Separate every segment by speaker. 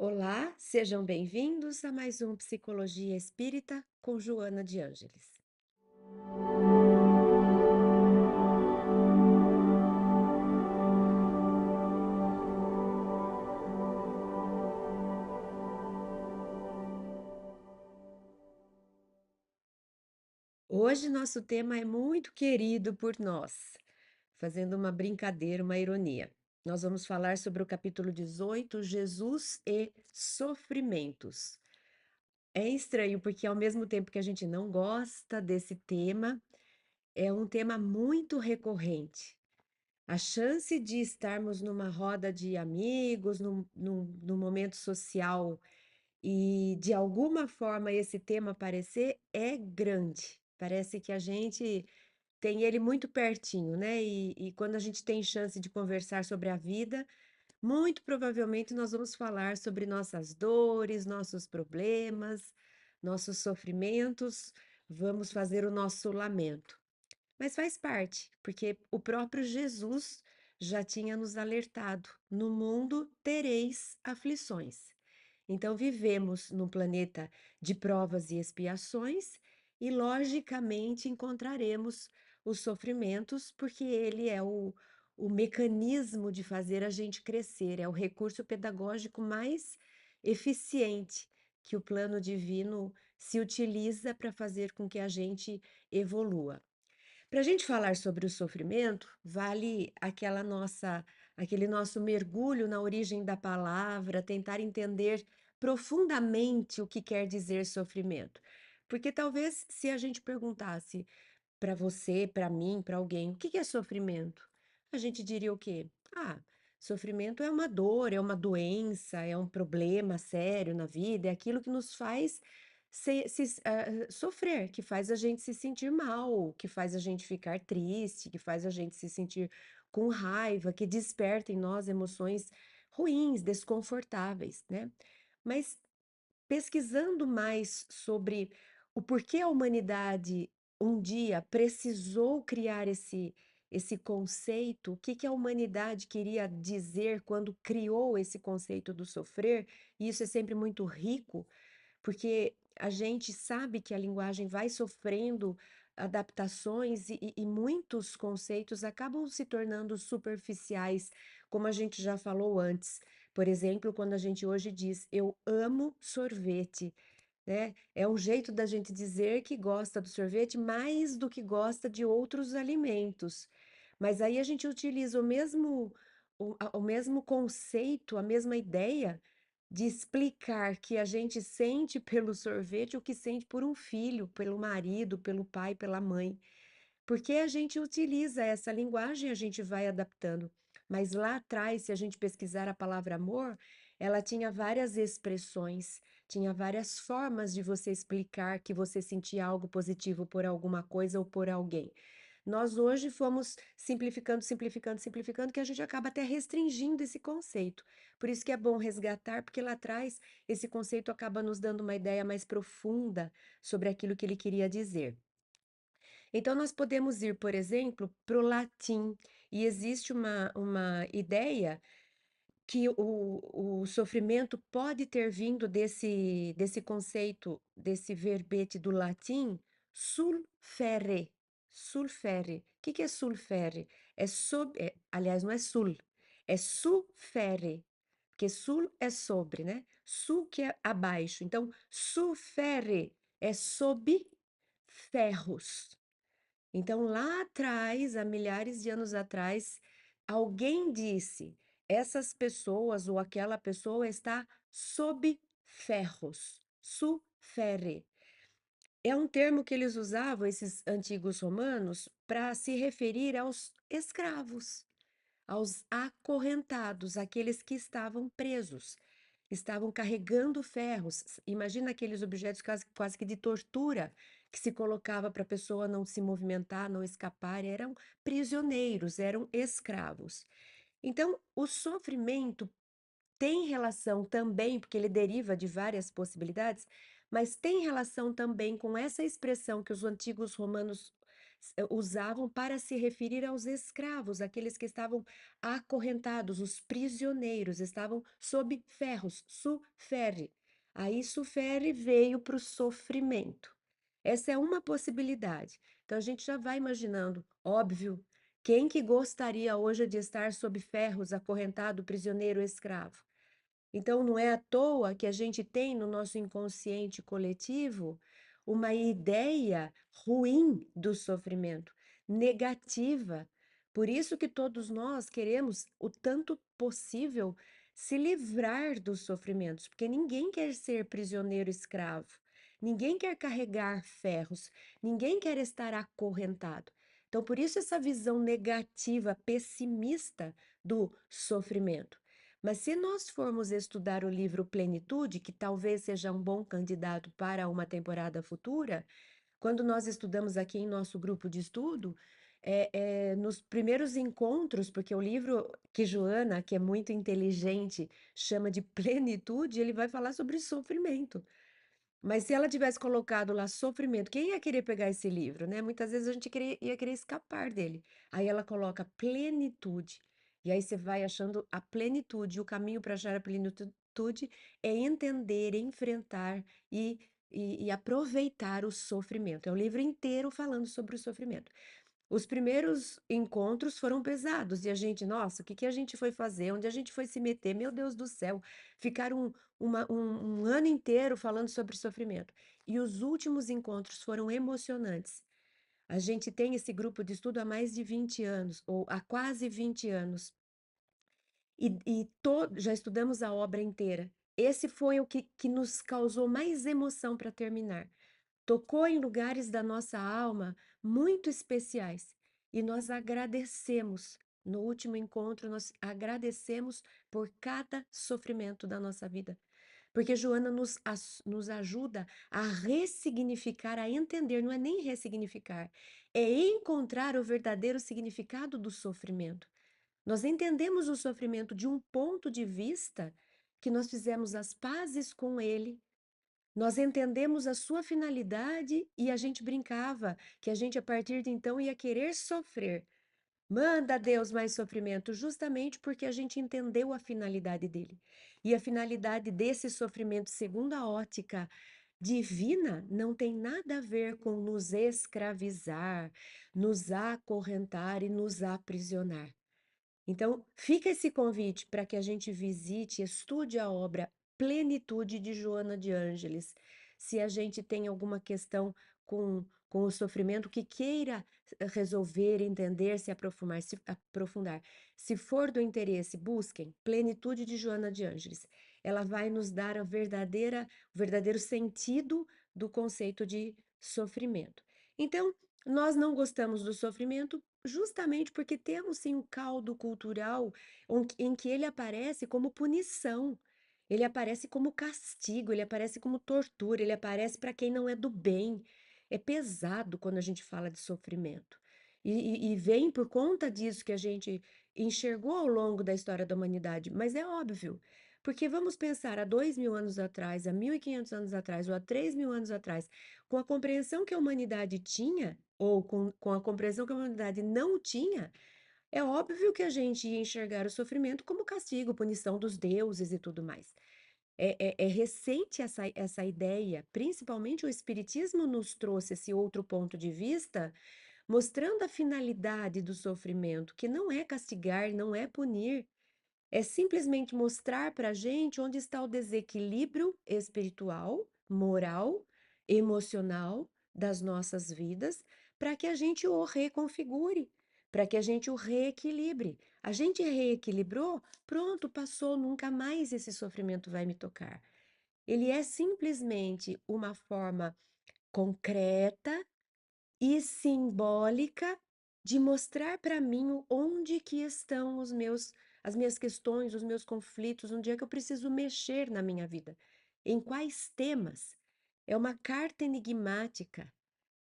Speaker 1: Olá, sejam bem-vindos a mais um Psicologia Espírita com Joana de Ângeles. Hoje nosso tema é muito querido por nós, fazendo uma brincadeira, uma ironia. Nós vamos falar sobre o capítulo 18, Jesus e Sofrimentos. É estranho porque ao mesmo tempo que a gente não gosta desse tema, é um tema muito recorrente. A chance de estarmos numa roda de amigos, num momento social e de alguma forma esse tema aparecer é grande. Parece que a gente tem ele muito pertinho, né? E quando a gente tem chance de conversar sobre a vida, muito provavelmente nós vamos falar sobre nossas dores, nossos problemas, nossos sofrimentos, vamos fazer o nosso lamento. Mas faz parte, porque o próprio Jesus já tinha nos alertado: no mundo tereis aflições. Então, vivemos num planeta de provas e expiações, e logicamente encontraremos os sofrimentos, porque ele é o mecanismo de fazer a gente crescer, é o recurso pedagógico mais eficiente que o plano divino se utiliza para fazer com que a gente evolua. Para a gente falar sobre o sofrimento, vale aquele nosso mergulho na origem da palavra, tentar entender profundamente o que quer dizer sofrimento. Porque talvez se a gente perguntasse para você, para mim, para alguém, o que é sofrimento? A gente diria o quê? Ah, sofrimento é uma dor, é uma doença, é um problema sério na vida, é aquilo que nos faz sofrer, que faz a gente se sentir mal, que faz a gente ficar triste, que faz a gente se sentir com raiva, que desperta em nós emoções ruins, desconfortáveis, né? Mas pesquisando mais sobre o porquê a humanidade um dia precisou criar esse conceito, o que que a humanidade queria dizer quando criou esse conceito do sofrer, e isso é sempre muito rico, porque a gente sabe que a linguagem vai sofrendo adaptações e muitos conceitos acabam se tornando superficiais, como a gente já falou antes. Por exemplo, quando a gente hoje diz eu amo sorvete, né? É um jeito da gente dizer que gosta do sorvete mais do que gosta de outros alimentos. Mas aí a gente utiliza o mesmo conceito, a mesma ideia de explicar que a gente sente pelo sorvete o que sente por um filho, pelo marido, pelo pai, pela mãe. Porque a gente utiliza essa linguagem, a gente vai adaptando. Mas lá atrás, se a gente pesquisar a palavra amor, ela tinha várias expressões, tinha várias formas de você explicar que você sentia algo positivo por alguma coisa ou por alguém. Nós hoje fomos simplificando, simplificando, simplificando, que a gente acaba até restringindo esse conceito. Por isso que é bom resgatar, porque lá atrás esse conceito acaba nos dando uma ideia mais profunda sobre aquilo que ele queria dizer. Então, nós podemos ir, por exemplo, para o latim, e existe uma ideia que o sofrimento pode ter vindo desse conceito, desse verbete do latim, sulfere. Sulfere. O que que é sulfere? Aliás, não é sul, é sulfere, porque sul é sobre, né? Sul que é abaixo. Então, sulfere é sob ferros. Então, lá atrás, há milhares de anos atrás, alguém disse: essas pessoas ou aquela pessoa está sob ferros, sufere. É um termo que eles usavam, esses antigos romanos, para se referir aos escravos, aos acorrentados, aqueles que estavam presos, estavam carregando ferros. Imagina aqueles objetos quase que de tortura que se colocava para a pessoa não se movimentar, não escapar, eram prisioneiros, eram escravos. Então, o sofrimento tem relação também, porque ele deriva de várias possibilidades, mas tem relação também com essa expressão que os antigos romanos usavam para se referir aos escravos, aqueles que estavam acorrentados, os prisioneiros, estavam sob ferros, sufere. Aí sufere veio para o sofrimento. Essa é uma possibilidade. Então a gente já vai imaginando, óbvio, quem que gostaria hoje de estar sob ferros, acorrentado, prisioneiro, escravo? Então, não é à toa que a gente tem no nosso inconsciente coletivo uma ideia ruim do sofrimento, negativa. Por isso que todos nós queremos, o tanto possível, se livrar dos sofrimentos, porque ninguém quer ser prisioneiro escravo, ninguém quer carregar ferros, ninguém quer estar acorrentado. Então, por isso essa visão negativa, pessimista do sofrimento. Mas se nós formos estudar o livro Plenitude, que talvez seja um bom candidato para uma temporada futura, quando nós estudamos aqui em nosso grupo de estudo, nos primeiros encontros, porque o livro que Joana, que é muito inteligente, chama de Plenitude, ele vai falar sobre sofrimento. Mas se ela tivesse colocado lá sofrimento, quem ia querer pegar esse livro, né? Muitas vezes a gente ia querer escapar dele. Aí ela coloca plenitude. E aí você vai achando a plenitude, o caminho para achar a plenitude é entender, enfrentar e aproveitar o sofrimento. É o livro inteiro falando sobre o sofrimento. Os primeiros encontros foram pesados e a gente, nossa, o que que a gente foi fazer? Onde a gente foi se meter? Meu Deus do céu, ficaram um ano inteiro falando sobre sofrimento. E os últimos encontros foram emocionantes. A gente tem esse grupo de estudo há mais de 20 anos, ou há quase 20 anos, já estudamos a obra inteira. Esse foi o que nos causou mais emoção para terminar. Tocou em lugares da nossa alma muito especiais e nós agradecemos. No último encontro, nós agradecemos por cada sofrimento da nossa vida, porque Joana nos ajuda a ressignificar, a entender, não é nem ressignificar, é encontrar o verdadeiro significado do sofrimento. Nós entendemos o sofrimento de um ponto de vista que nós fizemos as pazes com ele, nós entendemos a sua finalidade e a gente brincava que a gente, a partir de então, ia querer sofrer. Manda Deus mais sofrimento, justamente porque a gente entendeu a finalidade dele. E a finalidade desse sofrimento, segundo a ótica divina, não tem nada a ver com nos escravizar, nos acorrentar e nos aprisionar. Então, fica esse convite para que a gente visite, estude a obra Plenitude de Joana de Ângeles. Se a gente tem alguma questão com o sofrimento que queira resolver, entender, se aprofundar. Se for do interesse, busquem Plenitude de Joana de Ângeles. Ela vai nos dar o verdadeiro sentido do conceito de sofrimento. Então, nós não gostamos do sofrimento justamente porque temos sim um caldo cultural em que ele aparece como punição, ele aparece como castigo, ele aparece como tortura, ele aparece para quem não é do bem. É pesado quando a gente fala de sofrimento. E vem por conta disso que a gente enxergou ao longo da história da humanidade, mas é óbvio. Porque vamos pensar há 2.000 anos atrás, há 1.500 anos atrás, ou há 3.000 anos atrás, com a compreensão que a humanidade tinha, ou com a compreensão que a humanidade não tinha, é óbvio que a gente ia enxergar o sofrimento como castigo, punição dos deuses e tudo mais. É recente essa ideia, principalmente o Espiritismo nos trouxe esse outro ponto de vista, mostrando a finalidade do sofrimento, que não é castigar, não é punir, é simplesmente mostrar para a gente onde está o desequilíbrio espiritual, moral, emocional das nossas vidas, para que a gente o reconfigure, para que a gente o reequilibre. A gente reequilibrou, pronto, passou, nunca mais esse sofrimento vai me tocar. Ele é simplesmente uma forma concreta e simbólica de mostrar para mim onde que estão as minhas questões, os meus conflitos, onde é que eu preciso mexer na minha vida, em quais temas. É uma carta enigmática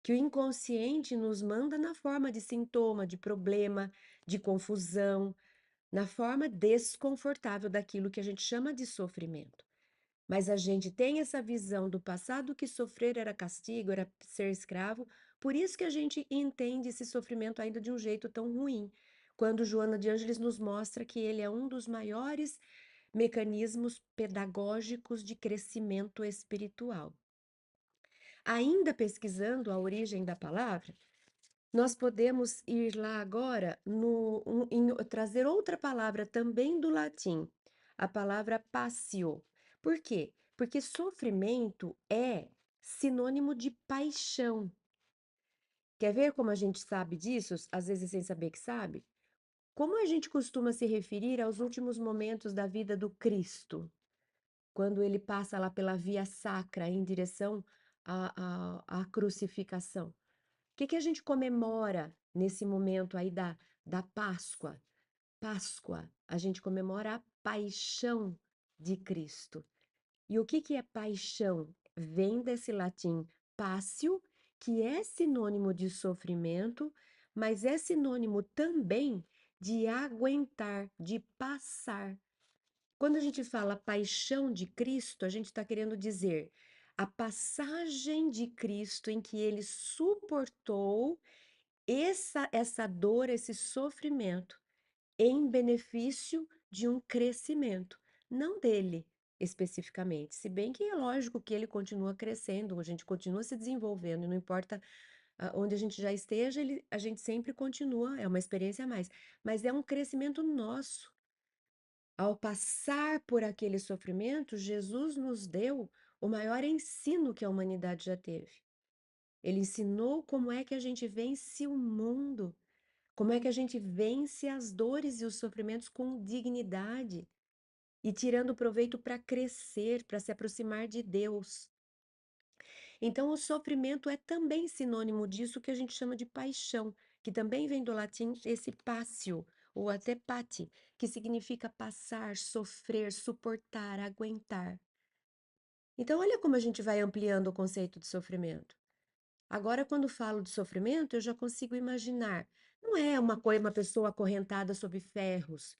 Speaker 1: que o inconsciente nos manda na forma de sintoma, de problema, de confusão, na forma desconfortável daquilo que a gente chama de sofrimento. Mas a gente tem essa visão do passado que sofrer era castigo, era ser escravo, por isso que a gente entende esse sofrimento ainda de um jeito tão ruim. Quando Joana de Ângeles nos mostra que ele é um dos maiores mecanismos pedagógicos de crescimento espiritual. Ainda pesquisando a origem da palavra, nós podemos ir lá agora trazer outra palavra também do latim, a palavra passio. Por quê? Porque sofrimento é sinônimo de paixão. Quer ver como a gente sabe disso, às vezes sem saber que sabe? Como a gente costuma se referir aos últimos momentos da vida do Cristo, quando ele passa lá pela via sacra em direção à crucificação? Que a gente comemora nesse momento aí da Páscoa? Páscoa, a gente comemora a paixão de Cristo. E o que é paixão? Vem desse latim passio, que é sinônimo de sofrimento, mas é sinônimo também de aguentar, de passar. Quando a gente fala paixão de Cristo, a gente está querendo dizer a passagem de Cristo em que ele suportou essa dor, esse sofrimento, em benefício de um crescimento, não dele especificamente. Se bem que é lógico que ele continua crescendo, a gente continua se desenvolvendo, e não importa onde a gente já esteja, a gente sempre continua, é uma experiência a mais, mas é um crescimento nosso. Ao passar por aquele sofrimento, Jesus nos deu o maior ensino que a humanidade já teve. Ele ensinou como é que a gente vence o mundo, como é que a gente vence as dores e os sofrimentos com dignidade e tirando proveito para crescer, para se aproximar de Deus. Então, o sofrimento é também sinônimo disso que a gente chama de paixão, que também vem do latim esse passio, ou até pati, que significa passar, sofrer, suportar, aguentar. Então, olha como a gente vai ampliando o conceito de sofrimento. Agora, quando falo de sofrimento, eu já consigo imaginar. Não é uma coisa, uma pessoa acorrentada sob ferros.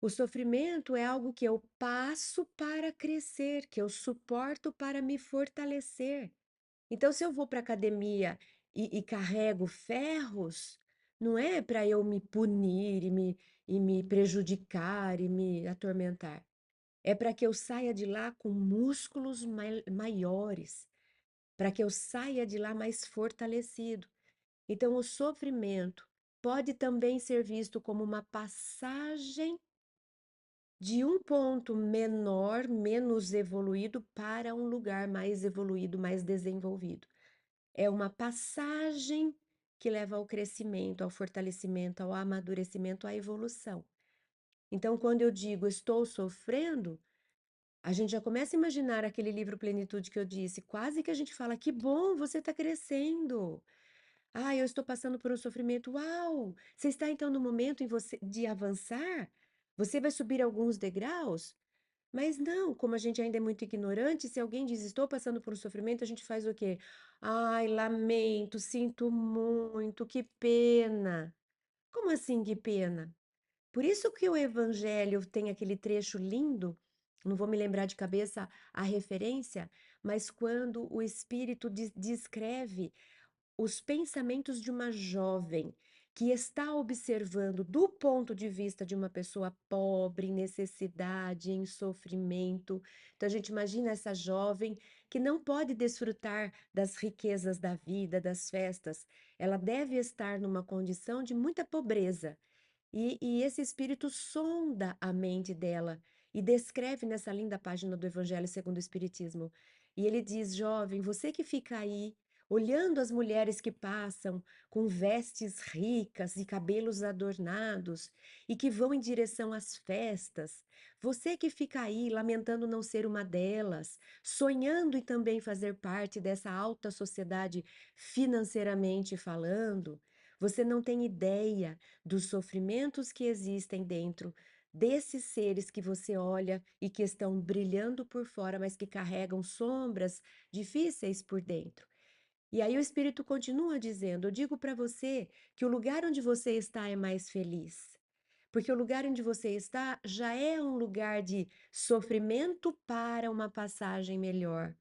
Speaker 1: O sofrimento é algo que eu passo para crescer, que eu suporto para me fortalecer. Então, se eu vou para a academia e carrego ferros, não é para eu me punir e me prejudicar e me atormentar. É para que eu saia de lá com músculos maiores, para que eu saia de lá mais fortalecido. Então, o sofrimento pode também ser visto como uma passagem de um ponto menor, menos evoluído, para um lugar mais evoluído, mais desenvolvido. É uma passagem que leva ao crescimento, ao fortalecimento, ao amadurecimento, à evolução. Então, quando eu digo estou sofrendo, a gente já começa a imaginar aquele livro Plenitude que eu disse, quase que a gente fala, que bom, você está crescendo. Ah, eu estou passando por um sofrimento. Uau! Você está então no momento em você de avançar? Você vai subir alguns degraus? Mas não, como a gente ainda é muito ignorante, se alguém diz estou passando por um sofrimento, a gente faz o quê? Ai, lamento, sinto muito, que pena. Como assim, que pena? Por isso que o Evangelho tem aquele trecho lindo, não vou me lembrar de cabeça a referência, mas quando o Espírito descreve os pensamentos de uma jovem que está observando do ponto de vista de uma pessoa pobre, em necessidade, em sofrimento. Então a gente imagina essa jovem que não pode desfrutar das riquezas da vida, das festas. Ela deve estar numa condição de muita pobreza. E esse espírito sonda a mente dela e descreve nessa linda página do Evangelho segundo o Espiritismo. E ele diz: jovem, você que fica aí olhando as mulheres que passam com vestes ricas e cabelos adornados e que vão em direção às festas, você que fica aí lamentando não ser uma delas, sonhando em também fazer parte dessa alta sociedade financeiramente falando, você não tem ideia dos sofrimentos que existem dentro desses seres que você olha e que estão brilhando por fora, mas que carregam sombras difíceis por dentro. E aí o Espírito continua dizendo: eu digo para você que o lugar onde você está é mais feliz, porque o lugar onde você está já é um lugar de sofrimento para uma passagem melhor,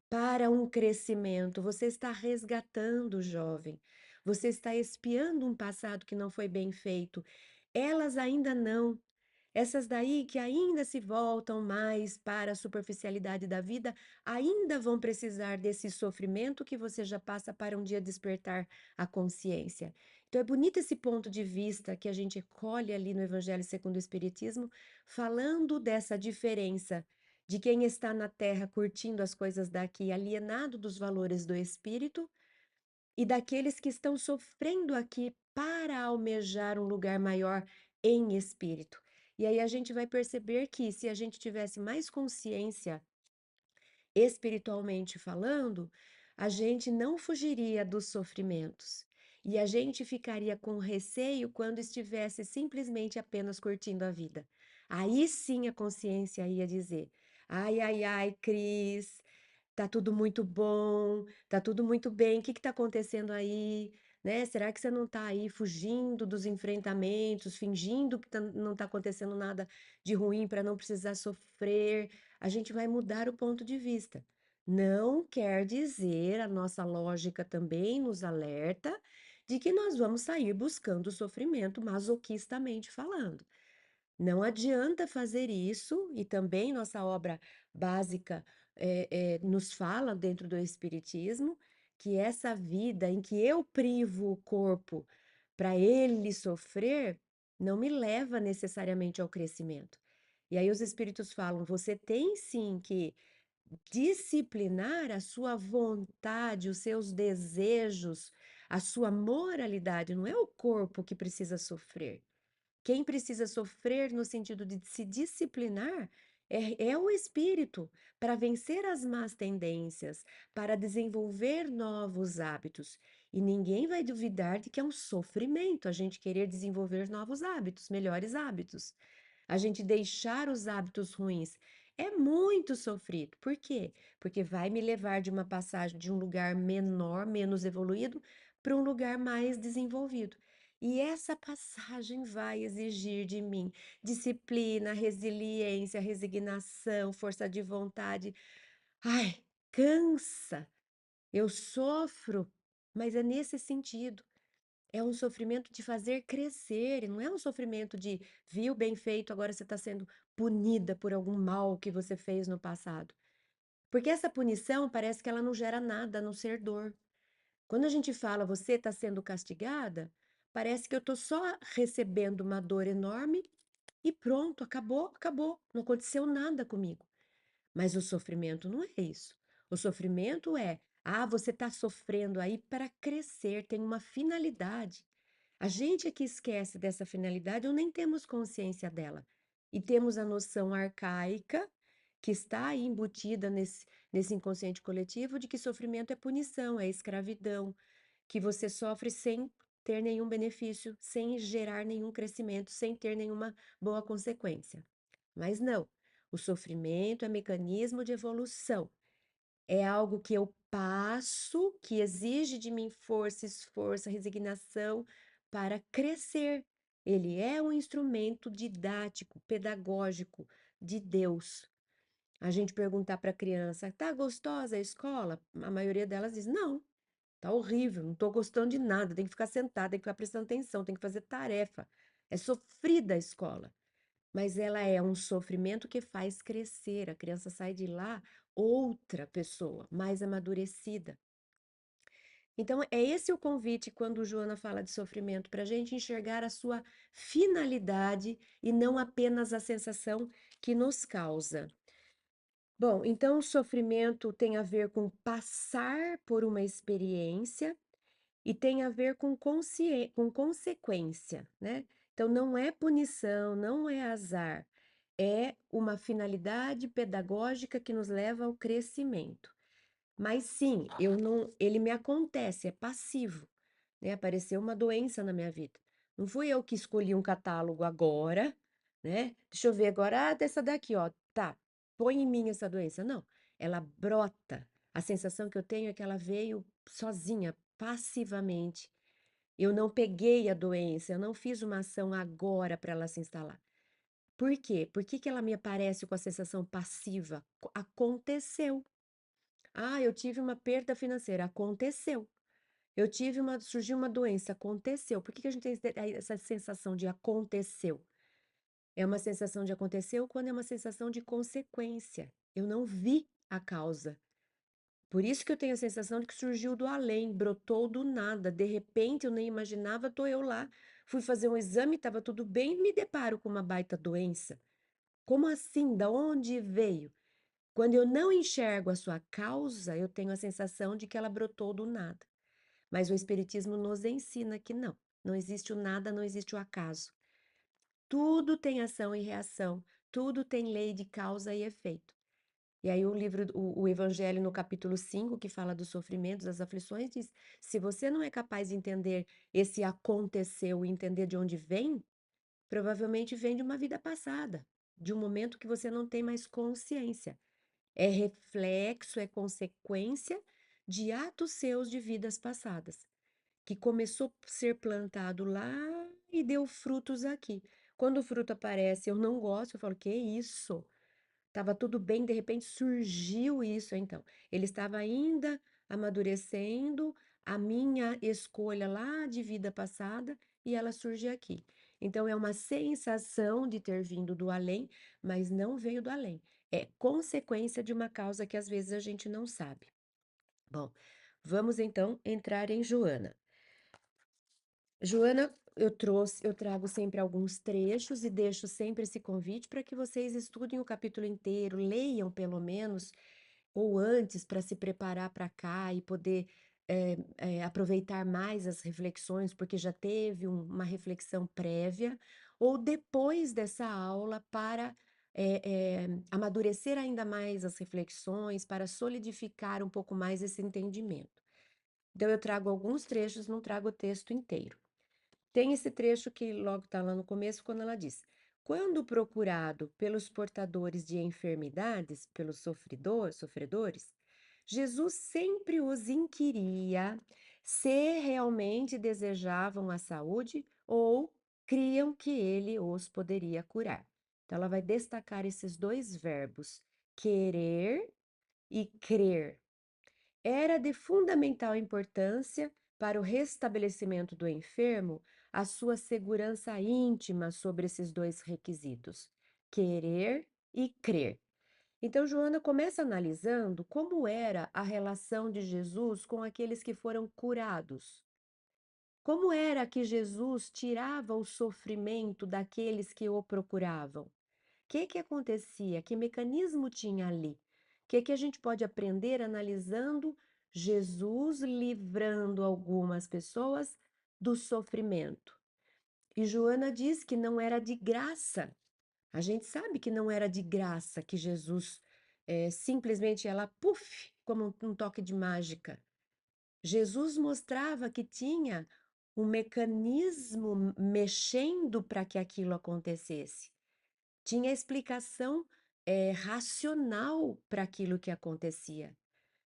Speaker 1: para um crescimento. Você está resgatando o jovem, você está expiando um passado que não foi bem feito. Elas ainda não. Essas daí que ainda se voltam mais para a superficialidade da vida, ainda vão precisar desse sofrimento que você já passa para um dia despertar a consciência. Então é bonito esse ponto de vista que a gente colhe ali no Evangelho segundo o Espiritismo, falando dessa diferença de quem está na Terra curtindo as coisas daqui, alienado dos valores do espírito, e daqueles que estão sofrendo aqui para almejar um lugar maior em espírito. E aí a gente vai perceber que se a gente tivesse mais consciência espiritualmente falando, a gente não fugiria dos sofrimentos. E a gente ficaria com receio quando estivesse simplesmente apenas curtindo a vida. Aí sim a consciência ia dizer: ai, ai, ai, Cris, tá tudo muito bom, tá tudo muito bem. O que que tá acontecendo aí? Né? Será que você não tá aí fugindo dos enfrentamentos, fingindo que não tá acontecendo nada de ruim para não precisar sofrer? A gente vai mudar o ponto de vista. Não quer dizer, a nossa lógica também nos alerta de que nós vamos sair buscando o sofrimento masoquistamente falando. Não adianta fazer isso, e também nossa obra básica nos fala dentro do Espiritismo que essa vida em que eu privo o corpo para ele sofrer não me leva necessariamente ao crescimento. E aí os espíritos falam: você tem sim que disciplinar a sua vontade, os seus desejos, a sua moralidade. Não é o corpo que precisa sofrer. Quem precisa sofrer no sentido de se disciplinar é o espírito para vencer as más tendências, para desenvolver novos hábitos. E ninguém vai duvidar de que é um sofrimento a gente querer desenvolver novos hábitos, melhores hábitos. A gente deixar os hábitos ruins é muito sofrido. Por quê? Porque vai me levar de uma passagem de um lugar menor, menos evoluído, para um lugar mais desenvolvido. E essa passagem vai exigir de mim disciplina, resiliência, resignação, força de vontade. Ai, cansa, eu sofro, mas é nesse sentido. É um sofrimento de fazer crescer, e não é um sofrimento de viu bem feito, agora você está sendo punida por algum mal que você fez no passado. Porque essa punição parece que ela não gera nada a não ser dor. Quando a gente fala você está sendo castigada, parece que eu estou só recebendo uma dor enorme e pronto, acabou, acabou, não aconteceu nada comigo. Mas o sofrimento não é isso. O sofrimento é, você está sofrendo aí para crescer, tem uma finalidade. A gente é que esquece dessa finalidade ou nem temos consciência dela. E temos a noção arcaica, que está aí embutida nesse inconsciente coletivo, de que sofrimento é punição, é escravidão, que você sofre sem ter nenhum benefício, sem gerar nenhum crescimento, sem ter nenhuma boa consequência. Mas não, o sofrimento é mecanismo de evolução. É algo que eu passo, que exige de mim força, esforço, resignação para crescer. Ele é um instrumento didático, pedagógico de Deus. A gente perguntar para a criança, tá gostosa a escola? A maioria delas diz, não, tá horrível, não tô gostando de nada, tem que ficar sentada, tem que ficar prestando atenção, tem que fazer tarefa. É sofrida a escola, mas ela é um sofrimento que faz crescer. A criança sai de lá outra pessoa, mais amadurecida. Então, é esse o convite quando Joana fala de sofrimento, para a gente enxergar a sua finalidade e não apenas a sensação que nos causa. Bom, então o sofrimento tem a ver com passar por uma experiência e tem a ver com consequência, né? Então, não é punição, não é azar, é uma finalidade pedagógica que nos leva ao crescimento. Mas sim, eu não, ele me acontece, é passivo, né? Apareceu uma doença na minha vida. Não fui eu que escolhi um catálogo agora, né? Deixa eu ver agora, dessa daqui, ó, tá, põe em mim essa doença. Não, ela brota. A sensação que eu tenho é que ela veio sozinha, passivamente. Eu não peguei a doença, eu não fiz uma ação agora para ela se instalar. Por quê? Por que que ela me aparece com a sensação passiva? Aconteceu. Ah, eu tive uma perda financeira, aconteceu. Surgiu uma doença, aconteceu. Por que que a gente tem essa sensação de aconteceu? É uma sensação de aconteceu quando é uma sensação de consequência. Eu não vi a causa. Por isso que eu tenho a sensação de que surgiu do além, brotou do nada. De repente, eu nem imaginava, tô eu lá. Fui fazer um exame, estava tudo bem, e me deparo com uma baita doença. Como assim? Da onde veio? Quando eu não enxergo a sua causa, eu tenho a sensação de que ela brotou do nada. Mas o Espiritismo nos ensina que não. Não existe o nada, não existe o acaso. Tudo tem ação e reação, tudo tem lei de causa e efeito. E aí o Evangelho no capítulo 5 que fala dos sofrimentos, das aflições, diz: se você não é capaz de entender esse aconteceu e entender de onde vem, provavelmente vem de uma vida passada, de um momento que você não tem mais consciência. É reflexo, é consequência de atos seus de vidas passadas, que começou a ser plantado lá e deu frutos aqui. Quando o fruto aparece, eu não gosto, eu falo, que isso? Tava tudo bem, de repente surgiu isso, então. Ele estava ainda amadurecendo a minha escolha lá de vida passada e ela surge aqui. Então é uma sensação de ter vindo do além, mas não veio do além. É consequência de uma causa que às vezes a gente não sabe. Bom, vamos então entrar em Joana. Joana, eu trago sempre alguns trechos e deixo sempre esse convite para que vocês estudem o capítulo inteiro, leiam pelo menos, ou antes, para se preparar para cá e poder aproveitar mais as reflexões, porque já teve uma reflexão prévia, ou depois dessa aula para amadurecer ainda mais as reflexões, para solidificar um pouco mais esse entendimento. Então, eu trago alguns trechos, não trago o texto inteiro. Tem esse trecho que logo está lá no começo, quando ela diz: quando procurado pelos portadores de enfermidades, pelos sofredores, Jesus sempre os inquiria se realmente desejavam a saúde ou criam que ele os poderia curar. Então, ela vai destacar esses dois verbos, querer e crer. Era de fundamental importância para o restabelecimento do enfermo a sua segurança íntima sobre esses dois requisitos, querer e crer. Então, Joana começa analisando como era a relação de Jesus com aqueles que foram curados. Como era que Jesus tirava o sofrimento daqueles que o procuravam? Que acontecia? Que mecanismo tinha ali? O que a gente pode aprender analisando Jesus livrando algumas pessoas do sofrimento? E Joana diz que não era de graça. A gente sabe que não era de graça que Jesus simplesmente ela, puf, como um toque de mágica. Jesus mostrava que tinha um mecanismo mexendo para que aquilo acontecesse. Tinha explicação racional para aquilo que acontecia.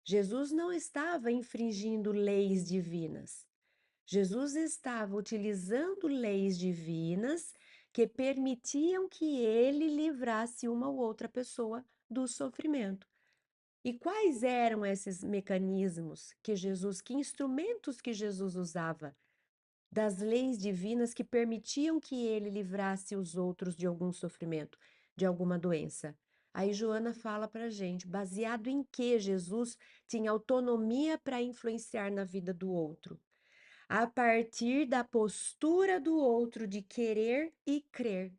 Speaker 1: Jesus não estava infringindo leis divinas. Jesus estava utilizando leis divinas que permitiam que ele livrasse uma ou outra pessoa do sofrimento. E quais eram esses mecanismos que que instrumentos que Jesus usava das leis divinas que permitiam que ele livrasse os outros de algum sofrimento, de alguma doença? Aí Joana fala para a gente, baseado em que Jesus tinha autonomia para influenciar na vida do outro? A partir da postura do outro de querer e crer.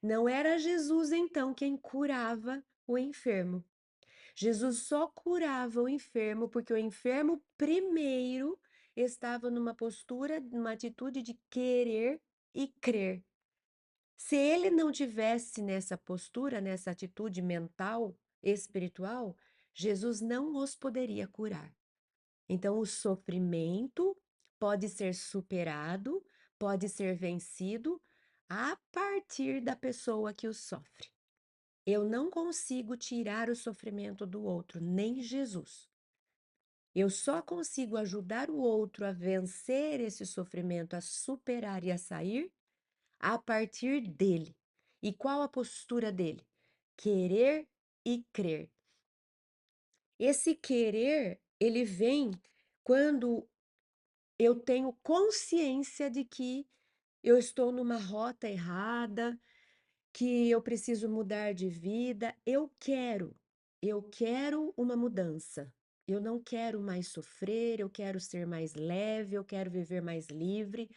Speaker 1: Não era Jesus, então, quem curava o enfermo. Jesus só curava o enfermo porque o enfermo primeiro estava numa postura, numa atitude de querer e crer. Se ele não tivesse nessa postura, nessa atitude mental, espiritual, Jesus não os poderia curar. Então, o sofrimento pode ser superado, pode ser vencido a partir da pessoa que o sofre. Eu não consigo tirar o sofrimento do outro, nem Jesus. Eu só consigo ajudar o outro a vencer esse sofrimento, a superar e a sair a partir dele. E qual a postura dele? Querer e crer. Esse querer, ele vem quando eu tenho consciência de que eu estou numa rota errada, que eu preciso mudar de vida. Eu quero uma mudança. Eu não quero mais sofrer, eu quero ser mais leve, eu quero viver mais livre,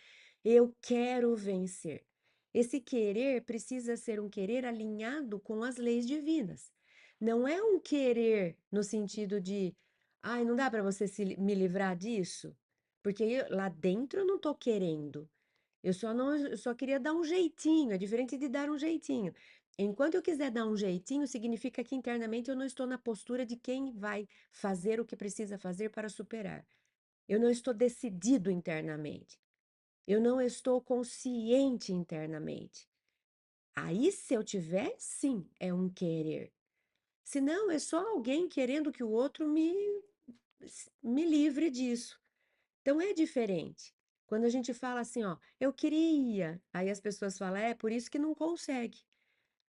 Speaker 1: eu quero vencer. Esse querer precisa ser um querer alinhado com as leis divinas. Não é um querer no sentido de, ai, não dá para você me livrar disso, porque lá dentro eu não estou querendo. Eu só não, eu só queria dar um jeitinho, é diferente de dar um jeitinho. Enquanto eu quiser dar um jeitinho, significa que internamente eu não estou na postura de quem vai fazer o que precisa fazer para superar. Eu não estou decidido internamente. Eu não estou consciente internamente. Aí, se eu tiver, sim, é um querer. Se não, é só alguém querendo que o outro me livre disso. Então é diferente. Quando a gente fala assim, ó, eu queria, aí as pessoas falam, é por isso que não consegue,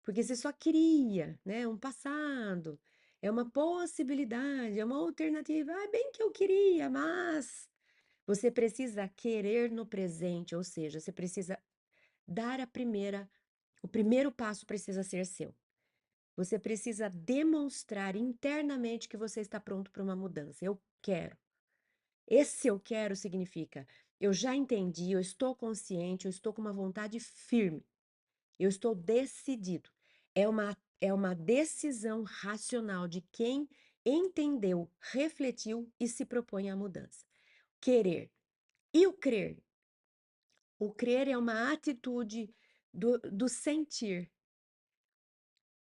Speaker 1: porque você só queria, né? Um passado, é uma possibilidade, é uma alternativa. Ah, bem que eu queria, mas você precisa querer no presente, ou seja, você precisa dar o primeiro passo precisa ser seu. Você precisa demonstrar internamente que você está pronto para uma mudança. Eu quero. Esse eu quero significa, eu já entendi, eu estou consciente, eu estou com uma vontade firme, eu estou decidido. É uma decisão racional de quem entendeu, refletiu e se propõe à mudança. Querer. E o crer? O crer é uma atitude do sentir.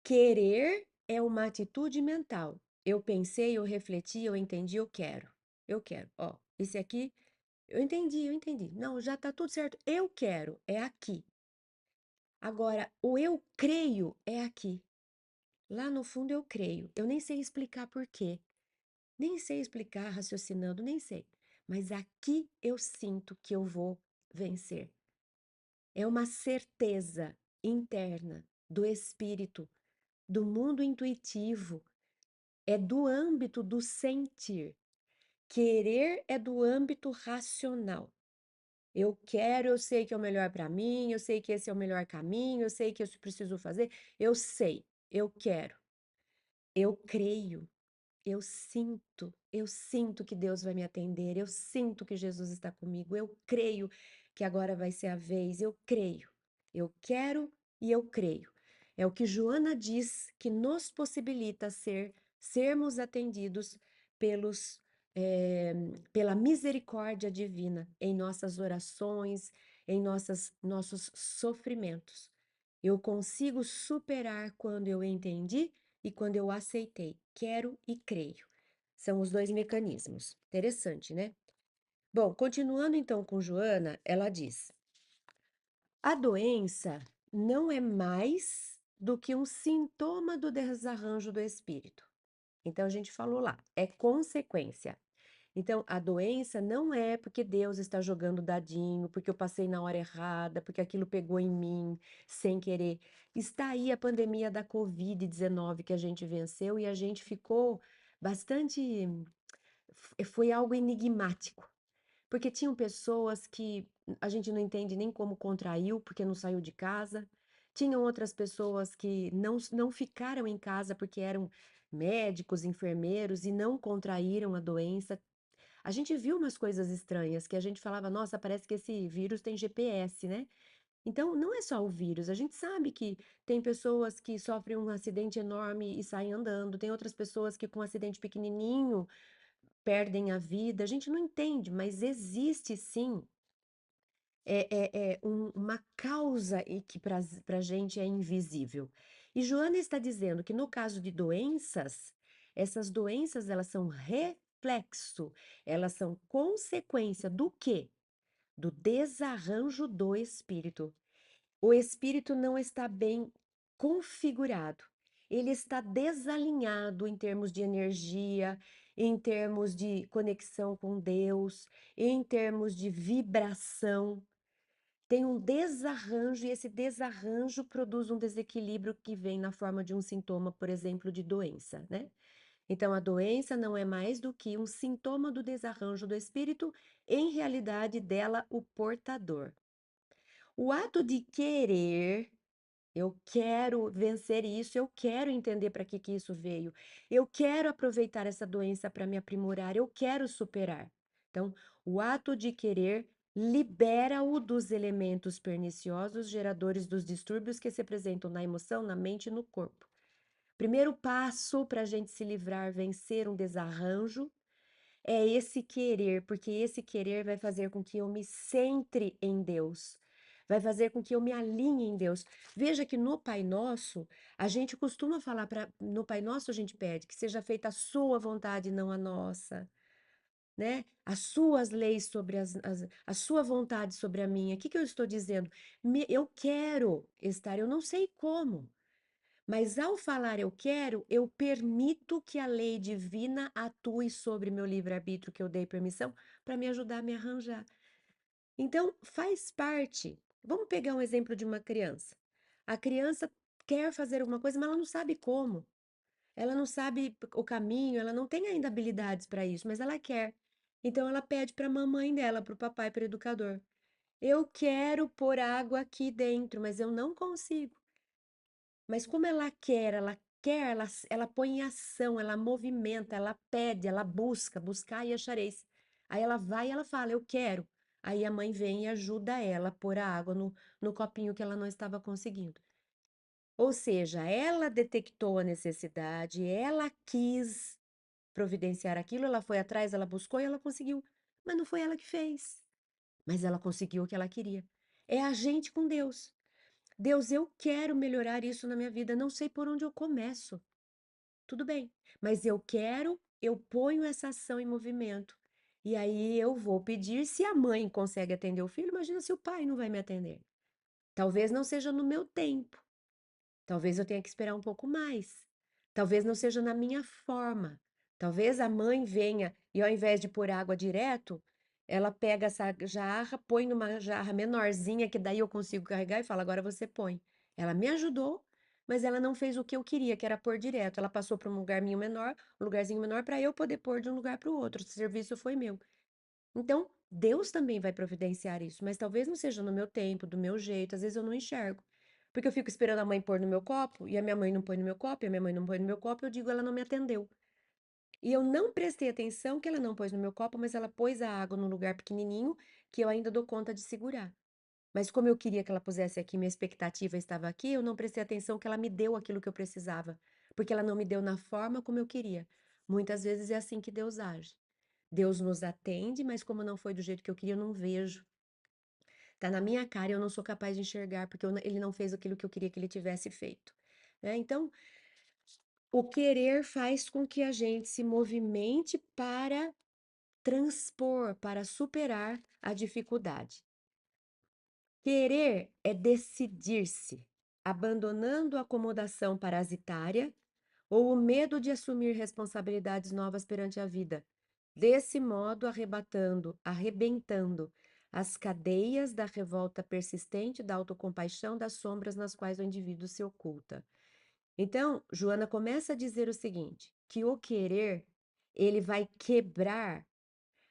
Speaker 1: Querer é uma atitude mental. Eu pensei, eu refleti, eu entendi, eu quero. Eu quero. Ó, esse aqui eu entendi, eu entendi. Não, já tá tudo certo. Eu quero, é aqui. Agora, o eu creio é aqui. Lá no fundo eu creio. Eu nem sei explicar por quê. Nem sei explicar raciocinando, nem sei. Mas aqui eu sinto que eu vou vencer. É uma certeza interna do espírito, do mundo intuitivo, é do âmbito do sentir. Querer é do âmbito racional. Eu quero, eu sei que é o melhor para mim, eu sei que esse é o melhor caminho, eu sei que eu preciso fazer, eu sei, eu quero, eu creio, eu sinto que Deus vai me atender, eu sinto que Jesus está comigo, eu creio que agora vai ser a vez, eu creio, eu quero e eu creio. É o que Joana diz que nos possibilita sermos atendidos pelos, eh, pela misericórdia divina em nossas orações, em nossos sofrimentos. Eu consigo superar quando eu entendi e quando eu aceitei, quero e creio. São os dois mecanismos. Interessante, né? Bom, continuando então com Joana, ela diz: a doença não é mais do que um sintoma do desarranjo do espírito. Então a gente falou lá, é consequência. Então, a doença não é porque Deus está jogando dadinho, porque eu passei na hora errada, porque aquilo pegou em mim sem querer. Está aí a pandemia da Covid-19 que a gente venceu e a gente ficou bastante. Foi algo enigmático, porque tinham pessoas que a gente não entende nem como contraiu, porque não saiu de casa. Tinham outras pessoas que não ficaram em casa porque eram médicos, enfermeiros e não contraíram a doença. A gente viu umas coisas estranhas que a gente falava, nossa, parece que esse vírus tem GPS, né? Então, não é só o vírus, a gente sabe que tem pessoas que sofrem um acidente enorme e saem andando, tem outras pessoas que com um acidente pequenininho perdem a vida. A gente não entende, mas existe sim uma causa e que para a gente é invisível. E Joana está dizendo que no caso de doenças, essas doenças elas são reflexo, elas são consequência do quê? Do desarranjo do espírito. O espírito não está bem configurado. Ele está desalinhado em termos de energia, em termos de conexão com Deus, em termos de vibração. Tem um desarranjo, e esse desarranjo produz um desequilíbrio que vem na forma de um sintoma, por exemplo, de doença, né? Então, a doença não é mais do que um sintoma do desarranjo do espírito, em realidade dela, o portador. O ato de querer, eu quero vencer isso, eu quero entender para que isso veio, eu quero aproveitar essa doença para me aprimorar, eu quero superar. Então, o ato de querer libera-o dos elementos perniciosos geradores dos distúrbios que se apresentam na emoção, na mente e no corpo. Primeiro passo para a gente se livrar, vencer um desarranjo, é esse querer, porque esse querer vai fazer com que eu me centre em Deus, vai fazer com que eu me alinhe em Deus. Veja que no Pai Nosso, a gente costuma falar para no Pai Nosso a gente pede que seja feita a sua vontade, não a nossa, né? As suas leis sobre a sua vontade sobre a minha. O que que eu estou dizendo? Eu quero estar, eu não sei como. Mas ao falar eu quero, eu permito que a lei divina atue sobre meu livre-arbítrio, que eu dei permissão, para me ajudar a me arranjar. Então, faz parte. Vamos pegar um exemplo de uma criança. A criança quer fazer alguma coisa, mas ela não sabe como. Ela não sabe o caminho, ela não tem ainda habilidades para isso, mas ela quer. Então, ela pede para a mamãe dela, para o papai, para o educador: eu quero pôr água aqui dentro, mas eu não consigo. Mas como ela quer, ela põe em ação, ela movimenta, ela pede, ela busca, buscar e achareis. Aí ela vai e ela fala, eu quero. Aí a mãe vem e ajuda ela a pôr a água no copinho que ela não estava conseguindo. Ou seja, ela detectou a necessidade, ela quis providenciar aquilo, ela foi atrás, ela buscou e ela conseguiu. Mas não foi ela que fez, mas ela conseguiu o que ela queria. É a gente com Deus. Deus, eu quero melhorar isso na minha vida, não sei por onde eu começo. Tudo bem, mas eu quero, eu ponho essa ação em movimento. E aí eu vou pedir se a mãe consegue atender o filho, imagina se o pai não vai me atender. Talvez não seja no meu tempo. Talvez eu tenha que esperar um pouco mais. Talvez não seja na minha forma. Talvez a mãe venha e ao invés de pôr água direto, ela pega essa jarra, põe numa jarra menorzinha que daí eu consigo carregar e fala: "Agora você põe". Ela me ajudou, mas ela não fez o que eu queria, que era pôr direto. Ela passou para um lugarzinho menor para eu poder pôr de um lugar para o outro. O serviço foi meu. Então, Deus também vai providenciar isso, mas talvez não seja no meu tempo, do meu jeito, às vezes eu não enxergo. Porque eu fico esperando a mãe pôr no meu copo, e a minha mãe não põe no meu copo, e a minha mãe não põe no meu copo, eu digo, ela não me atendeu. E eu não prestei atenção que ela não pôs no meu copo, mas ela pôs a água num lugar pequenininho que eu ainda dou conta de segurar. Mas como eu queria que ela pusesse aqui, minha expectativa estava aqui, eu não prestei atenção que ela me deu aquilo que eu precisava, porque ela não me deu na forma como eu queria. Muitas vezes é assim que Deus age. Deus nos atende, mas como não foi do jeito que eu queria, eu não vejo. Tá na minha cara e eu não sou capaz de enxergar, porque ele não fez aquilo que eu queria que ele tivesse feito. Né? Então, o querer faz com que a gente se movimente para transpor, para superar a dificuldade. Querer é decidir-se, abandonando a acomodação parasitária ou o medo de assumir responsabilidades novas perante a vida. Desse modo, arrebentando as cadeias da revolta persistente da autocompaixão das sombras nas quais o indivíduo se oculta. Então, Joana começa a dizer o seguinte, que o querer, ele vai quebrar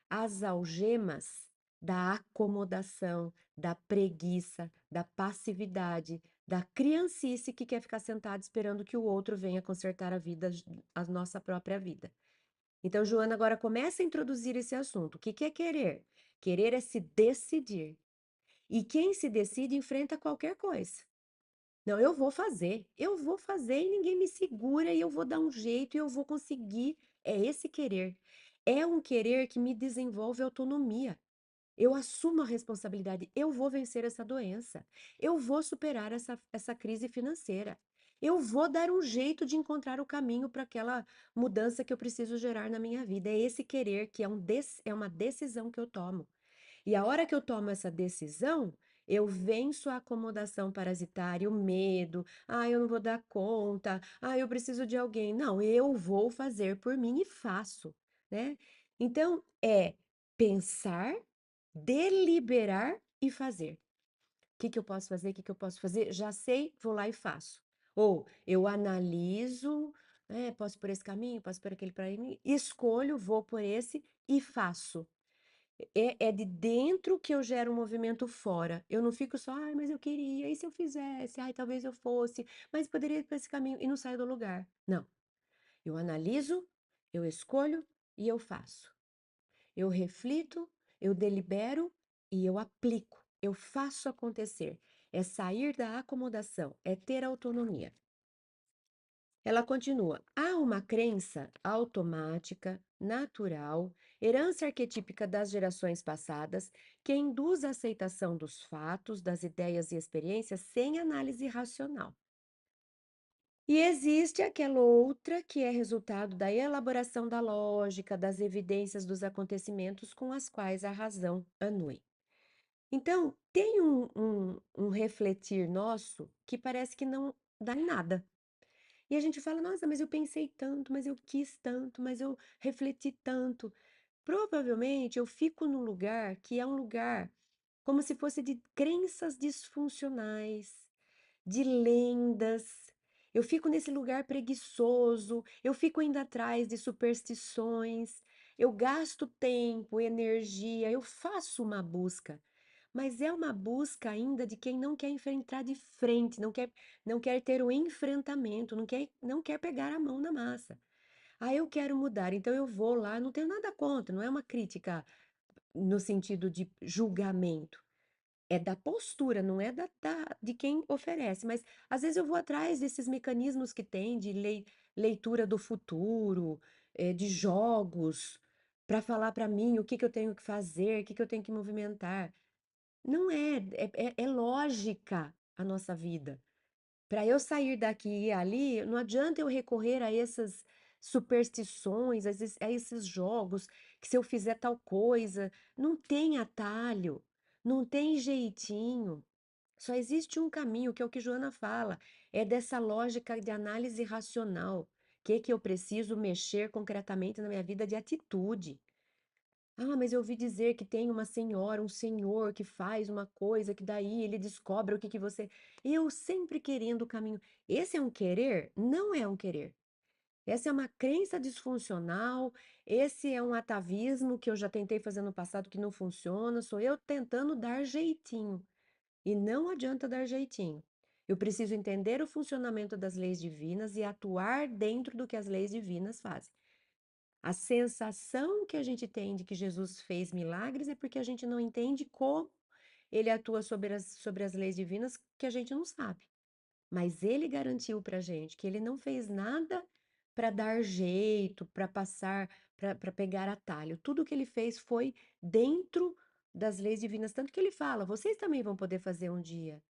Speaker 1: as algemas da acomodação, da preguiça, da passividade, da criancice que quer ficar sentado esperando que o outro venha consertar a nossa própria vida. Então, Joana agora começa a introduzir esse assunto. O que que é querer? Querer é se decidir. E quem se decide enfrenta qualquer coisa. Não, eu vou fazer e ninguém me segura e eu vou dar um jeito e eu vou conseguir. É esse querer. É um querer que me desenvolve autonomia. Eu assumo a responsabilidade, eu vou vencer essa doença, eu vou superar essa crise financeira, eu vou dar um jeito de encontrar o caminho para aquela mudança que eu preciso gerar na minha vida. É esse querer que é uma decisão que eu tomo. E a hora que eu tomo essa decisão, eu venço a acomodação parasitária, o medo, eu não vou dar conta, eu preciso de alguém. Não, eu vou fazer por mim e faço. né? Então, é pensar, deliberar e fazer. O que que eu posso fazer? O que que eu posso fazer? Já sei, vou lá e faço. Ou eu analiso, posso por esse caminho, posso por aquele para mim, escolho, vou por esse e faço. É de dentro que eu gero um movimento fora. Eu não fico só, ai, mas eu queria, e se eu fizesse? Ai, talvez eu fosse, mas poderia ir por esse caminho e não saio do lugar. Não. Eu analiso, eu escolho e eu faço. Eu reflito, eu delibero e eu aplico. Eu faço acontecer. É sair da acomodação, é ter autonomia. Ela continua: há uma crença automática, natural, herança arquetípica das gerações passadas, que induz a aceitação dos fatos, das ideias e experiências sem análise racional. E existe aquela outra que é resultado da elaboração da lógica, das evidências dos acontecimentos com as quais a razão anui. Então, tem um refletir nosso que parece que não dá em nada. E a gente fala, nossa, mas eu pensei tanto, mas eu quis tanto, mas eu refleti tanto. Provavelmente eu fico num lugar que é um lugar como se fosse de crenças disfuncionais, de lendas. Eu fico nesse lugar preguiçoso, eu fico indo atrás de superstições, eu gasto tempo, energia, eu faço uma busca, mas é uma busca ainda de quem não quer enfrentar de frente, não quer ter o enfrentamento, não quer pegar a mão na massa. Ah, eu quero mudar, então eu vou lá, não tenho nada contra, não é uma crítica no sentido de julgamento. É da postura, não é de quem oferece, mas às vezes eu vou atrás desses mecanismos que tem de leitura do futuro, de jogos, para falar para mim o que que eu tenho que fazer, o que que eu tenho que movimentar. Não é lógica a nossa vida. Para eu sair daqui e ir ali, não adianta eu recorrer a essas superstições, a esses jogos, que se eu fizer tal coisa, não tem atalho, não tem jeitinho. Só existe um caminho, que é o que Joana fala, é dessa lógica de análise racional. O que que eu preciso mexer concretamente na minha vida de atitude? Ah, mas eu ouvi dizer que tem uma senhora, um senhor que faz uma coisa que daí ele descobre o que que você. Eu sempre querendo o caminho. Esse é um querer? Não é um querer. Essa é uma crença disfuncional, esse é um atavismo que eu já tentei fazer no passado que não funciona, sou eu tentando dar jeitinho. E não adianta dar jeitinho. Eu preciso entender o funcionamento das leis divinas e atuar dentro do que as leis divinas fazem. A sensação que a gente tem de que Jesus fez milagres é porque a gente não entende como ele atua sobre as leis divinas, que a gente não sabe. Mas ele garantiu para a gente que ele não fez nada para dar jeito, para passar, para pegar atalho. Tudo que ele fez foi dentro das leis divinas. Tanto que ele fala: vocês também vão poder fazer um dia.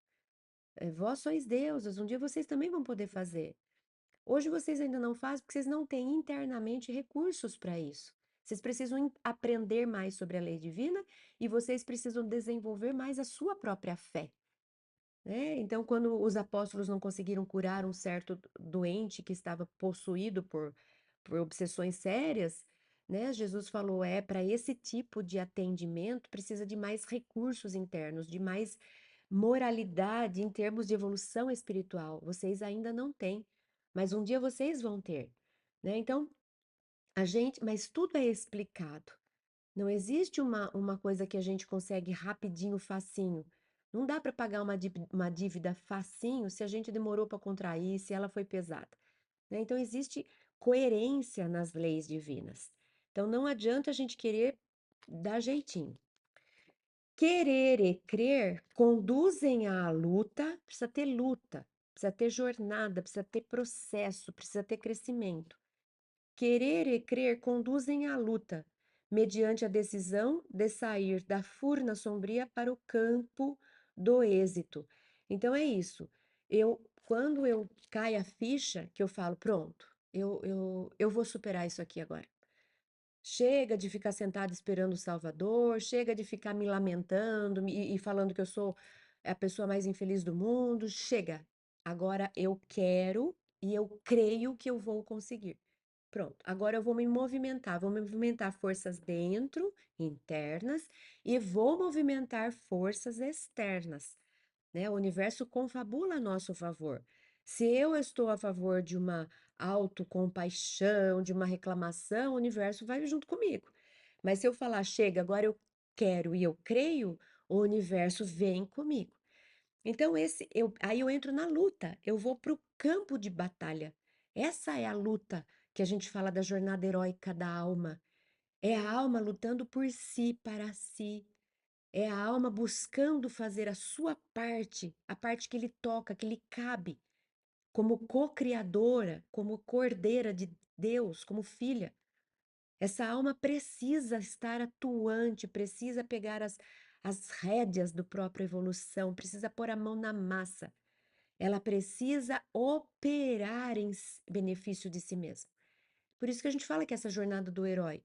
Speaker 1: Vós sois deusas, um dia vocês também vão poder fazer. Hoje vocês ainda não fazem porque vocês não têm internamente recursos para isso. Vocês precisam aprender mais sobre a lei divina e vocês precisam desenvolver mais a sua própria fé, né? Então, quando os apóstolos não conseguiram curar um certo doente que estava possuído por obsessões sérias, né? Jesus falou: para esse tipo de atendimento precisa de mais recursos internos, de mais moralidade em termos de evolução espiritual. Vocês ainda não têm, mas um dia vocês vão ter, né? Então, mas tudo é explicado. Não existe uma coisa que a gente consegue rapidinho, facinho. Não dá para pagar uma dívida facinho se a gente demorou para contrair, se ela foi pesada, né? Então, existe coerência nas leis divinas. Então, não adianta a gente querer dar jeitinho. Querer e crer conduzem à luta, precisa ter jornada, precisa ter processo, precisa ter crescimento. Querer e crer conduzem à luta, mediante a decisão de sair da furna sombria para o campo do êxito. Então é isso. Quando eu cai a ficha, que eu falo, pronto, eu vou superar isso aqui agora. Chega de ficar sentado esperando o Salvador, chega de ficar me lamentando e falando que eu sou a pessoa mais infeliz do mundo. Chega. Agora eu quero e eu creio que eu vou conseguir. Pronto, agora eu vou movimentar forças dentro, internas, e vou movimentar forças externas, né? O universo confabula a nosso favor. Se eu estou a favor de uma autocompaixão, de uma reclamação, o universo vai junto comigo. Mas se eu falar, chega, agora eu quero e eu creio, o universo vem comigo. Então, aí eu entro na luta, eu vou para o campo de batalha. Essa é a luta que a gente fala da jornada heróica da alma. É a alma lutando por si, para si. É a alma buscando fazer a sua parte, a parte que lhe toca, que lhe cabe, como co-criadora, como cordeira de Deus, como filha. Essa alma precisa estar atuante, precisa pegar as rédeas do própria evolução, precisa pôr a mão na massa. Ela precisa operar em benefício de si mesma. Por isso que a gente fala que essa jornada do herói.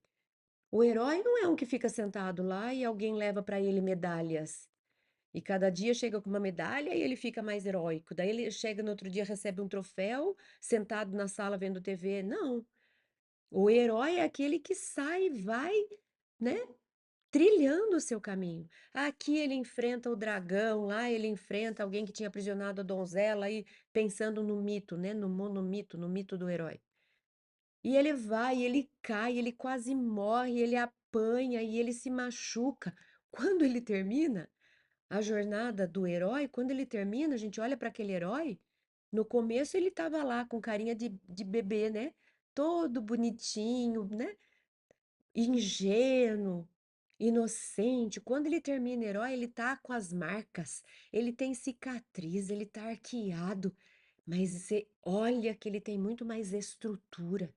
Speaker 1: O herói não é um que fica sentado lá e alguém leva para ele medalhas. E cada dia chega com uma medalha e ele fica mais heróico. Daí ele chega no outro dia, recebe um troféu, sentado na sala vendo TV. Não. O herói é aquele que sai e vai, né? Trilhando o seu caminho. Aqui ele enfrenta o dragão, lá ele enfrenta alguém que tinha aprisionado a donzela, aí pensando no mito, né? No monomito, no mito do herói. E ele vai, ele cai, ele quase morre, ele apanha e ele se machuca. Quando ele termina a jornada do herói, quando ele termina, a gente olha para aquele herói. No começo ele estava lá com carinha de bebê, né? Todo bonitinho, né? Ingênuo, inocente. Quando ele termina herói, ele tá com as marcas, ele tem cicatriz, ele tá arqueado, mas você olha que ele tem muito mais estrutura.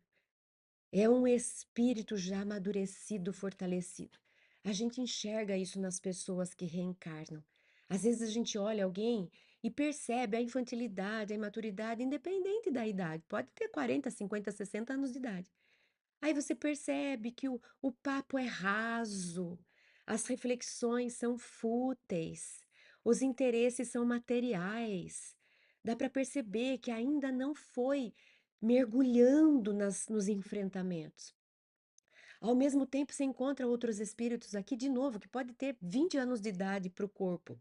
Speaker 1: É um espírito já amadurecido, fortalecido. A gente enxerga isso nas pessoas que reencarnam. Às vezes a gente olha alguém e percebe a infantilidade, a imaturidade, independente da idade. Pode ter 40, 50, 60 anos de idade. Aí você percebe que o papo é raso, as reflexões são fúteis, os interesses são materiais. Dá para perceber que ainda não foi mergulhando nos enfrentamentos. Ao mesmo tempo, você encontra outros espíritos aqui, de novo, que pode ter 20 anos de idade para o corpo,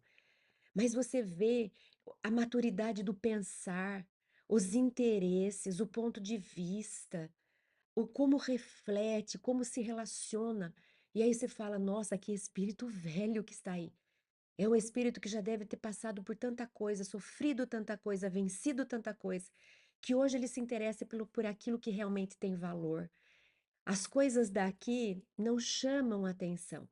Speaker 1: mas você vê a maturidade do pensar, os interesses, o ponto de vista, o como reflete, como se relaciona. E aí você fala: nossa, que espírito velho que está aí. É um espírito que já deve ter passado por tanta coisa, sofrido tanta coisa, vencido tanta coisa, que hoje ele se interessa por aquilo que realmente tem valor. As coisas daqui não chamam atenção,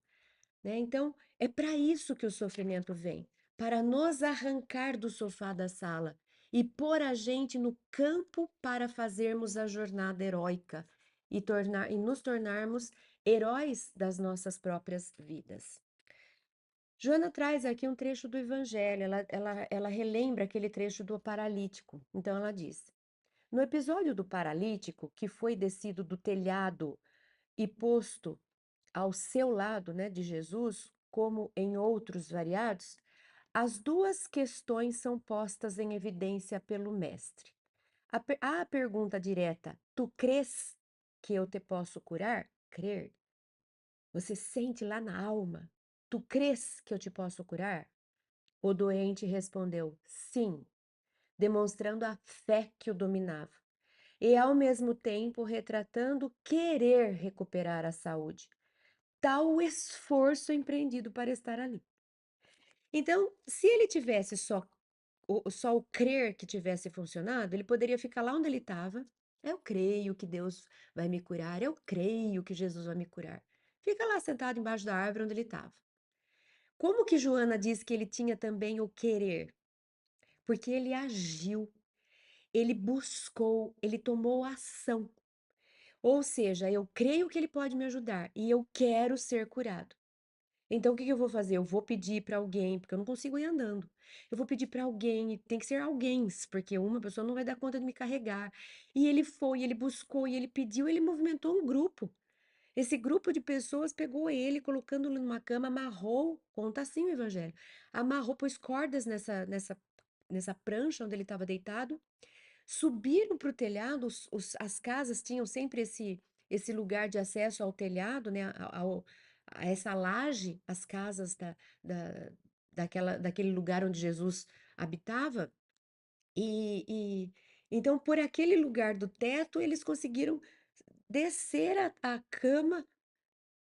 Speaker 1: né? Então, é para isso que o sofrimento vem, para nos arrancar do sofá da sala e pôr a gente no campo para fazermos a jornada heróica e nos tornarmos heróis das nossas próprias vidas. Joana traz aqui um trecho do Evangelho, ela relembra aquele trecho do paralítico. Então, ela diz: no episódio do paralítico, que foi descido do telhado e posto ao seu lado, né, de Jesus, como em outros variados, as duas questões são postas em evidência pelo mestre. Há a pergunta direta: tu crês que eu te posso curar? Crer. Você sente lá na alma? Tu crês que eu te posso curar? O doente respondeu: sim, demonstrando a fé que o dominava, e ao mesmo tempo retratando querer recuperar a saúde, tal o esforço empreendido para estar ali. Então, se ele tivesse só o crer que tivesse funcionado, ele poderia ficar lá onde ele estava. Eu creio que Deus vai me curar, eu creio que Jesus vai me curar. Fica lá sentado embaixo da árvore onde ele estava. Como que Joana diz que ele tinha também o querer? Porque ele agiu, ele buscou, ele tomou ação. Ou seja, eu creio que ele pode me ajudar e eu quero ser curado. Então, o que que eu vou fazer? Eu vou pedir para alguém, porque eu não consigo ir andando. Eu vou pedir para alguém, e tem que ser alguém, porque uma pessoa não vai dar conta de me carregar. E ele foi, ele buscou, e ele pediu, ele movimentou um grupo. Esse grupo de pessoas pegou ele, colocando-o numa cama, amarrou, conta assim o evangelho, amarrou, pôs cordas nessa prancha onde ele estava deitado, Subiram para o telhado, as casas tinham sempre esse lugar de acesso ao telhado, né, a essa laje, as casas daquele lugar onde Jesus habitava, e então por aquele lugar do teto eles conseguiram descer a cama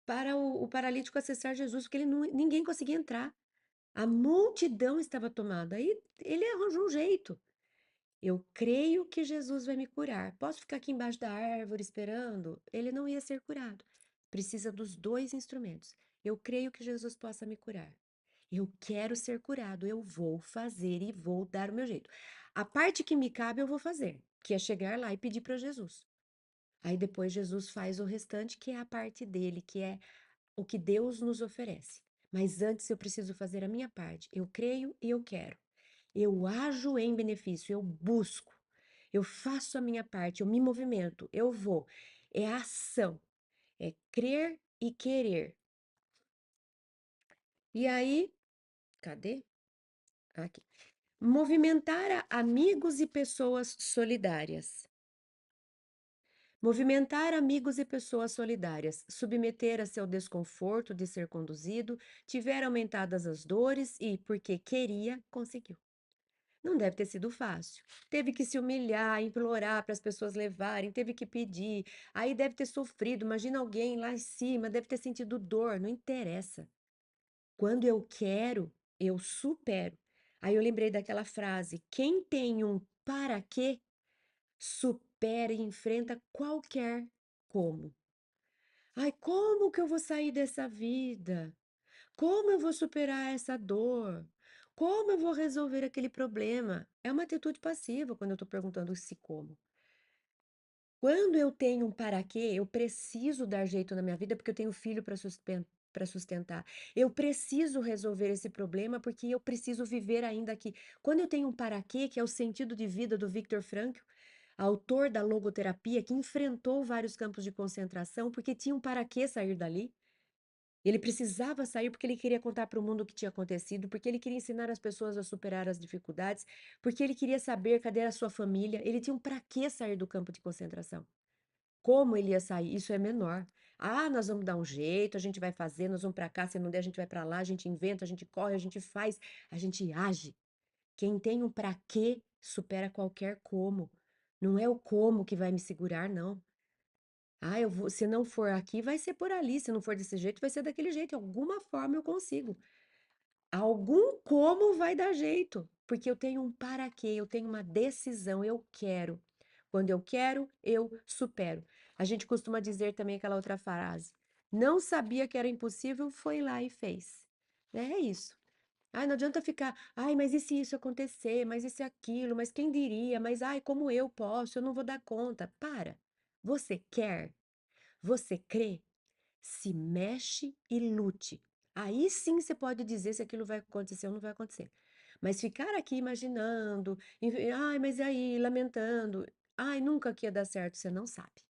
Speaker 1: para o paralítico acessar Jesus, porque ninguém conseguia entrar. A multidão estava tomada. Aí ele arranjou um jeito. Eu creio que Jesus vai me curar. Posso ficar aqui embaixo da árvore esperando? Ele não ia ser curado. Precisa dos dois instrumentos. Eu creio que Jesus possa me curar. Eu quero ser curado. Eu vou fazer e vou dar o meu jeito. A parte que me cabe eu vou fazer, que é chegar lá e pedir para Jesus. Aí depois Jesus faz o restante, que é a parte dele, que é o que Deus nos oferece. Mas antes eu preciso fazer a minha parte. Eu creio e eu quero. Eu ajo em benefício, eu busco, eu faço a minha parte, eu me movimento, eu vou. É a ação, é crer e querer. E aí, cadê? Aqui. Movimentar amigos e pessoas solidárias. Movimentar amigos e pessoas solidárias, submeter a seu desconforto de ser conduzido, tiver aumentadas as dores e, porque queria, conseguiu. Não deve ter sido fácil. Teve que se humilhar, implorar para as pessoas levarem, teve que pedir. Aí deve ter sofrido. Imagina alguém lá em cima, deve ter sentido dor. Não interessa. Quando eu quero, eu supero. Aí eu lembrei daquela frase: quem tem um para quê, supera e enfrenta qualquer como. Ai, como que eu vou sair dessa vida? Como eu vou superar essa dor? Como eu vou resolver aquele problema? É uma atitude passiva quando eu estou perguntando se como. Quando eu tenho um para quê, eu preciso dar jeito na minha vida porque eu tenho filho para sustentar. Eu preciso resolver esse problema porque eu preciso viver ainda aqui. Quando eu tenho um para quê, que é o sentido de vida do Viktor Frankl, autor da logoterapia, que enfrentou vários campos de concentração porque tinha um para quê sair dali. Ele precisava sair porque ele queria contar para o mundo o que tinha acontecido, porque ele queria ensinar as pessoas a superar as dificuldades, porque ele queria saber cadê a sua família. Ele tinha um para que sair do campo de concentração. Como ele ia sair? Isso é menor. Ah, nós vamos dar um jeito, a gente vai fazer, nós vamos para cá, se não der, a gente vai para lá, a gente inventa, a gente corre, a gente faz, a gente age. Quem tem um para quê supera qualquer como. Não é o como que vai me segurar, não. Ah, eu vou, se não for aqui, vai ser por ali. Se não for desse jeito, vai ser daquele jeito. De alguma forma eu consigo. Algum como vai dar jeito, porque eu tenho um para quê, eu tenho uma decisão, eu quero. Quando eu quero, eu supero. A gente costuma dizer também aquela outra frase: não sabia que era impossível, foi lá e fez. É isso. Ai, não adianta ficar, ai, mas e se isso acontecer? Mas e se aquilo? Mas quem diria? Mas ai, como eu posso? Eu não vou dar conta. Para. Você quer? Você crê? Se mexe e lute. Aí sim você pode dizer se aquilo vai acontecer ou não vai acontecer. Mas ficar aqui imaginando, ai, mas e aí, lamentando, ai, nunca que ia dar certo, você não sabe.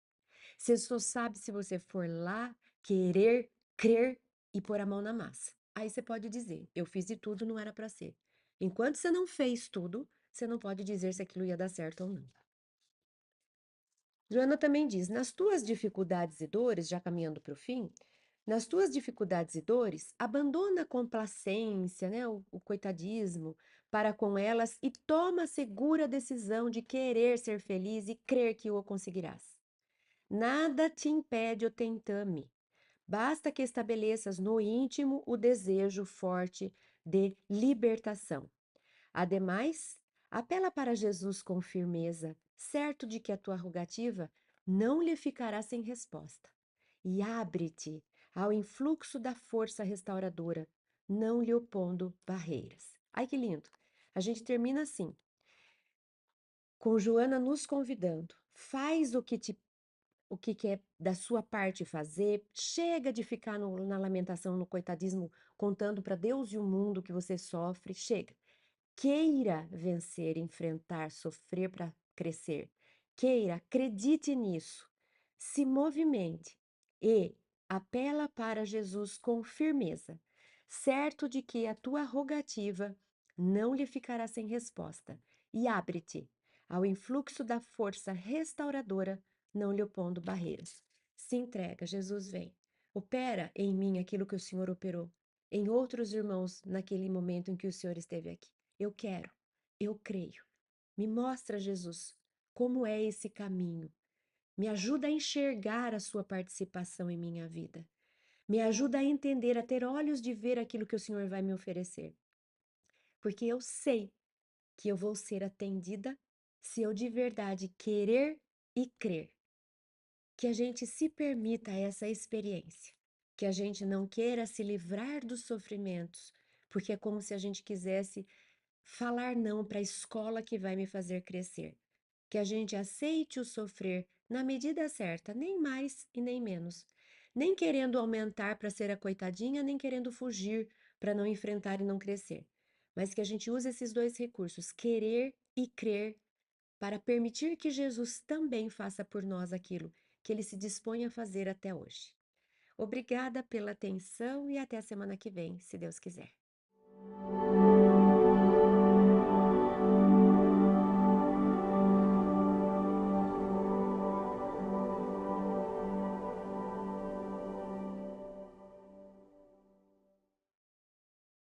Speaker 1: Você só sabe se você for lá, querer, crer e pôr a mão na massa. Aí você pode dizer, eu fiz de tudo, não era para ser. Enquanto você não fez tudo, você não pode dizer se aquilo ia dar certo ou não. Joana também diz: nas tuas dificuldades e dores, já caminhando para o fim, nas tuas dificuldades e dores, abandona a complacência, né, o coitadismo para com elas e toma a segura decisão de querer ser feliz e crer que o conseguirás. Nada te impede o tentame. Basta que estabeleças no íntimo o desejo forte de libertação. Ademais, apela para Jesus com firmeza, certo de que a tua rogativa não lhe ficará sem resposta. E abre-te ao influxo da força restauradora, não lhe opondo barreiras. Ai, que lindo! A gente termina assim, com Joana nos convidando. Faz o que quer da sua parte fazer, chega de ficar na lamentação, no coitadismo, contando para Deus e o mundo que você sofre, chega. Queira vencer, enfrentar, sofrer para crescer. Queira, acredite nisso. Se movimente e apela para Jesus com firmeza, certo de que a tua rogativa não lhe ficará sem resposta. E abre-te ao influxo da força restauradora, não lhe opondo barreiras. Se entrega, Jesus vem. Opera em mim aquilo que o Senhor operou, em outros irmãos naquele momento em que o Senhor esteve aqui. Eu quero, eu creio. Me mostra, Jesus, como é esse caminho. Me ajuda a enxergar a sua participação em minha vida. Me ajuda a entender, a ter olhos de ver aquilo que o Senhor vai me oferecer. Porque eu sei que eu vou ser atendida se eu de verdade querer e crer. Que a gente se permita essa experiência. Que a gente não queira se livrar dos sofrimentos, porque é como se a gente quisesse falar não para a escola que vai me fazer crescer. Que a gente aceite o sofrer na medida certa, nem mais e nem menos. Nem querendo aumentar para ser a coitadinha, nem querendo fugir para não enfrentar e não crescer. Mas que a gente use esses dois recursos, querer e crer, para permitir que Jesus também faça por nós aquilo que ele se dispõe a fazer até hoje. Obrigada pela atenção e até a semana que vem, se Deus quiser.